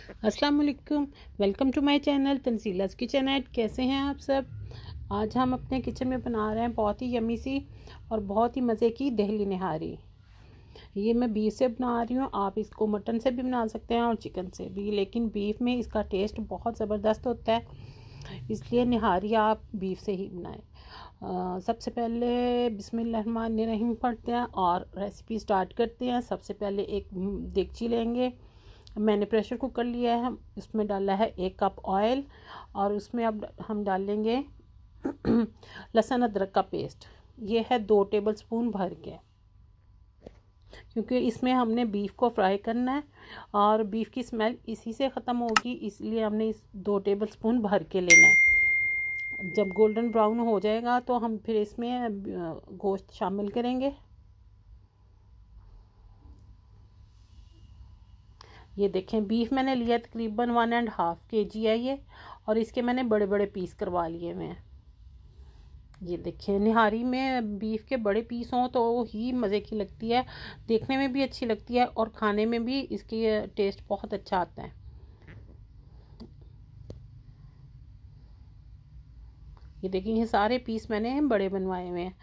अस्सलाम वालेकुम। Welcome to my channel Tanzila's kitchen at. कैसे हैं आप सब? आज हम अपने किचन में बना रहे हैं बहुत ही यमी सी और बहुत ही मज़े की दहली निहारी। ये मैं बीफ से बना रही हूँ। आप इसको मटन से भी बना सकते हैं और चिकन से भी, लेकिन बीफ में इसका टेस्ट बहुत ज़बरदस्त होता है, इसलिए निहारी आप बीफ से ही बनाएं। सबसे पहले बिस्मिल्लाहिर्रहमानिर्रहीम पढ़ते हैं और रेसिपी स्टार्ट करते हैं। सबसे पहले एक देगची लेंगे। मैंने प्रेशर कुकर लिया है, इसमें डाला है 1 कप ऑयल और उसमें अब हम डालेंगे लहसुन अदरक का पेस्ट। ये है 2 टेबलस्पून भर के, क्योंकि इसमें हमने बीफ को फ्राई करना है और बीफ की स्मेल इसी से ख़त्म होगी, इसलिए हमने इस 2 टेबलस्पून भर के लेना है। जब गोल्डन ब्राउन हो जाएगा तो हम फिर इसमें गोश्त शामिल करेंगे। ये देखें, बीफ मैंने लिया तकरीबन 1.5 kg है ये, और इसके मैंने बड़े बड़े पीस करवा लिए हुए हैं। ये देखें, निहारी में बीफ के बड़े पीस हों तो ही मज़े की लगती है, देखने में भी अच्छी लगती है और खाने में भी इसकी टेस्ट बहुत अच्छा आता है। ये देखिए, ये सारे पीस मैंने बड़े बनवाए हुए हैं।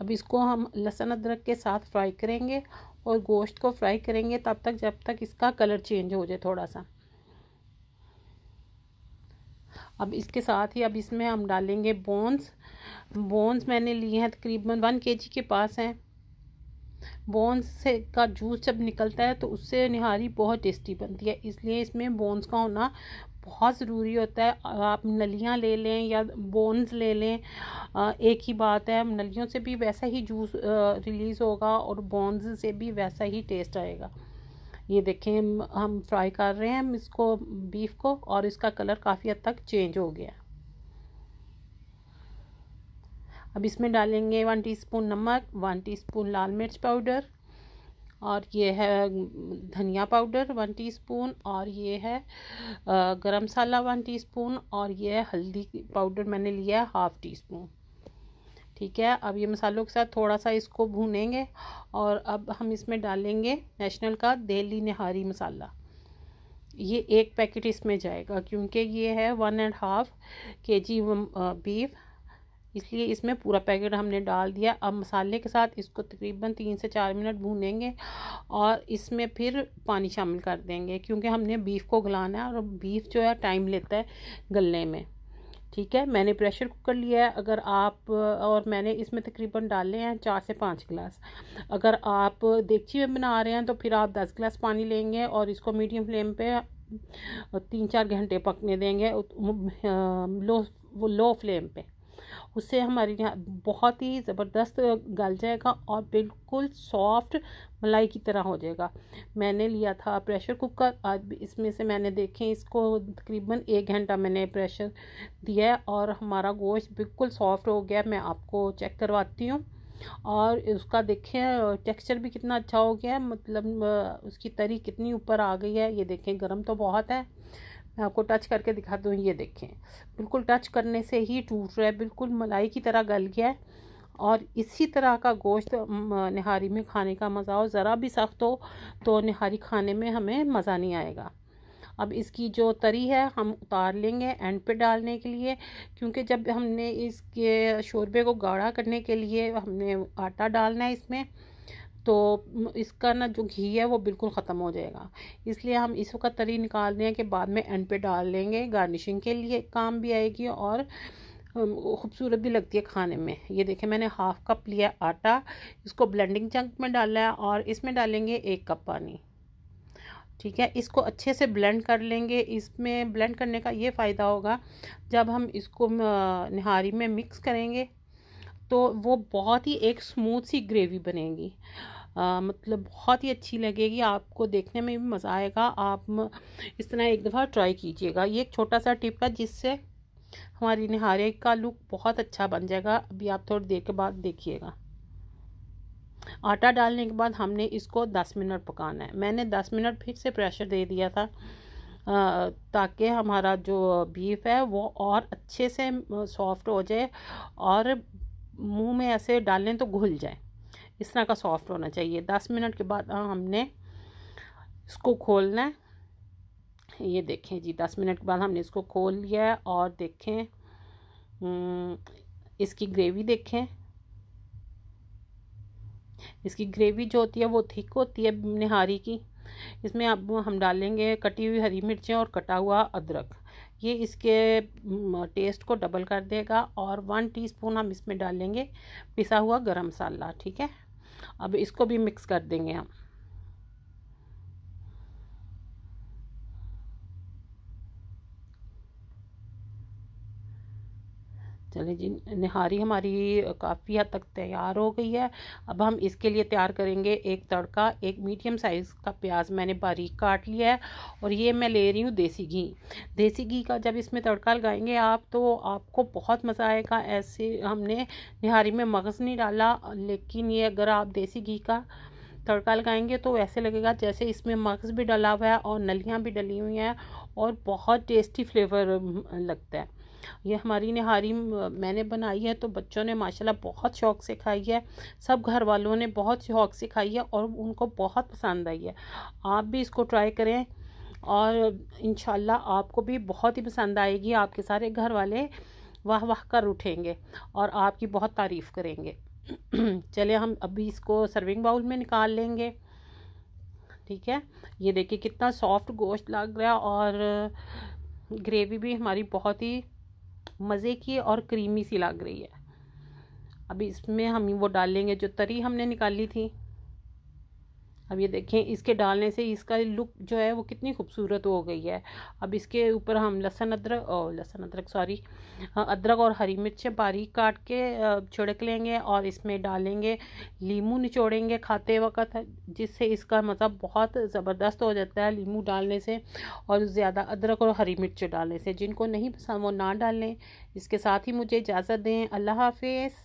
अब इसको हम लहसुन अदरक के साथ फ्राई करेंगे और गोश्त को फ्राई करेंगे तब तक जब तक इसका कलर चेंज हो जाए थोड़ा सा। अब इसके साथ ही अब इसमें हम डालेंगे बोन्स मैंने लिए हैं तकरीबन 1 kg के पास हैं। बोन्स से का जूस जब निकलता है तो उससे निहारी बहुत टेस्टी बनती है, इसलिए इसमें बोन्स का होना बहुत ज़रूरी होता है। आप नलियाँ ले लें या बोन्स ले लें, एक ही बात है। नलियों से भी वैसा ही जूस रिलीज़ होगा और बोन्स से भी वैसा ही टेस्ट आएगा। ये देखें, हम फ्राई कर रहे हैं इसको, बीफ को, और इसका कलर काफ़ी हद तक चेंज हो गया। अब इसमें डालेंगे 1 टीस्पून नमक, 1 टीस्पून लाल मिर्च पाउडर, और ये है धनिया पाउडर 1 टीस्पून, और ये है गरम मसाला 1 टीस्पून, और ये है हल्दी पाउडर मैंने लिया है 1/2 टीस्पून। ठीक है, अब ये मसालों के साथ थोड़ा सा इसको भूनेंगे और अब हम इसमें डालेंगे नेशनल का दहली निहारी मसाला। ये 1 पैकेट इसमें जाएगा, क्योंकि ये है 1.5 kg बीफ, इसलिए इसमें पूरा पैकेट हमने डाल दिया। अब मसाले के साथ इसको तकरीबन 3 से 4 मिनट भूनेंगे और इसमें फिर पानी शामिल कर देंगे, क्योंकि हमने बीफ को गलाना है और बीफ जो है टाइम लेता है गलने में। ठीक है, मैंने प्रेशर कुकर लिया है, अगर आप, और मैंने इसमें तकरीबन डाले हैं 4 से 5 गिलास। अगर आप देगची में बना रहे हैं तो फिर आप 10 गिलास पानी लेंगे और इसको मीडियम फ्लेम पे 3-4 घंटे पकने देंगे लो फ्लेम पे। उससे हमारी यहाँ बहुत ही ज़बरदस्त गल जाएगा और बिल्कुल सॉफ्ट मलाई की तरह हो जाएगा। मैंने लिया था प्रेशर कुकर, आज इसमें से मैंने देखें इसको तकरीबन 1 घंटा मैंने प्रेशर दिया है और हमारा गोश्त बिल्कुल सॉफ्ट हो गया। मैं आपको चेक करवाती हूँ, और उसका देखें टेक्सचर भी कितना अच्छा हो गया है, मतलब उसकी तरी कितनी ऊपर आ गई है। ये देखें, गर्म तो बहुत है, मैं आपको टच करके दिखा दूँ। ये देखें, बिल्कुल टच करने से ही टूट रहा है, बिल्कुल मलाई की तरह गल गया है। और इसी तरह का गोश्त निहारी में खाने का मज़ा हो, ज़रा भी सख्त हो तो निहारी खाने में हमें मज़ा नहीं आएगा। अब इसकी जो तरी है हम उतार लेंगे एंड पे डालने के लिए, क्योंकि जब हमने इसके शोरबे को गाढ़ा करने के लिए हमने आटा डालना है इसमें, तो इसका ना जो घी है वो बिल्कुल ख़त्म हो जाएगा, इसलिए हम इस वक्त तरी निकालने के बाद में एंड पे डाल लेंगे। गार्निशिंग के लिए काम भी आएगी और खूबसूरत भी लगती है खाने में। ये देखें, मैंने 1/2 कप लिया आटा, इसको ब्लेंडिंग जग में डाला है और इसमें डालेंगे 1 कप पानी। ठीक है, इसको अच्छे से ब्लेंड कर लेंगे। इसमें ब्लेंड करने का ये फ़ायदा होगा, जब हम इसको निहारी में मिक्स करेंगे तो वो बहुत ही एक स्मूथ सी ग्रेवी बनेगी, मतलब बहुत ही अच्छी लगेगी, आपको देखने में भी मज़ा आएगा। आप इस तरह एक दफ़ा ट्राई कीजिएगा। ये एक छोटा सा टिप है जिससे हमारी निहारी का लुक बहुत अच्छा बन जाएगा। अभी आप थोड़ी देर के बाद देखिएगा। आटा डालने के बाद हमने इसको 10 मिनट पकाना है। मैंने 10 मिनट फिर से प्रेशर दे दिया था, ताकि हमारा जो बीफ है वो और अच्छे से सॉफ्ट हो जाए और मुंह में ऐसे डालें तो घुल जाए। इस तरह का सॉफ्ट होना चाहिए। 10 मिनट के बाद हमने इसको खोलना है। ये देखें जी, 10 मिनट के बाद हमने इसको खोल लिया है और देखें इसकी ग्रेवी देखें। इसकी ग्रेवी जो होती है वो थिक होती है निहारी की। इसमें अब हम डालेंगे कटी हुई हरी मिर्चें और कटा हुआ अदरक। ये इसके टेस्ट को डबल कर देगा। और 1 टीस्पून हम इसमें डालेंगे पिसा हुआ गरम मसाला। ठीक है, अब इसको भी मिक्स कर देंगे हम। चलिए जी, निहारी हमारी काफ़ी हद तक तैयार हो गई है। अब हम इसके लिए तैयार करेंगे एक तड़का। एक मीडियम साइज़ का प्याज मैंने बारीक काट लिया है और ये मैं ले रही हूँ देसी घी। देसी घी का जब इसमें तड़का लगाएंगे आप तो आपको बहुत मज़ा आएगा। ऐसे हमने निहारी में मगज़ नहीं डाला, लेकिन ये अगर आप देसी घी का तड़का लगाएंगे तो ऐसे लगेगा जैसे इसमें मगज़ भी डला हुआ है और नलियाँ भी डली हुई हैं और बहुत टेस्टी फ्लेवर लगता है। ये हमारी निहारी मैंने बनाई है तो बच्चों ने माशाल्लाह बहुत शौक़ से खाई है। सब घर वालों ने बहुत शौक़ से खाई है और उनको बहुत पसंद आई है। आप भी इसको ट्राई करें और इंशाल्लाह आपको भी बहुत ही पसंद आएगी। आपके सारे घर वाले वाह वाह कर उठेंगे और आपकी बहुत तारीफ़ करेंगे। चलिए हम अभी इसको सर्विंग बाउल में निकाल लेंगे। ठीक है, ये देखिए कितना सॉफ्ट गोश्त लग रहा है और ग्रेवी भी हमारी बहुत ही मज़े की और क्रीमी सी लग रही है। अभी इसमें हम वो डालेंगे जो तरी हमने निकाली थी। अब ये देखें इसके डालने से इसका लुक जो है वो कितनी खूबसूरत हो गई है। अब इसके ऊपर हम अदरक और हरी मिर्चें बारीक काट के छिड़क लेंगे और इसमें डालेंगे लीमू निचोड़ेंगे खाते वक्त, जिससे इसका मज़ा बहुत ज़बरदस्त हो जाता है लीमू डालने से और ज़्यादा अदरक और हरी मिर्चें डालने से। जिनको नहीं पसंद वो ना डालें। इसके साथ ही मुझे इजाज़त दें। अल्लाह हाफिज़।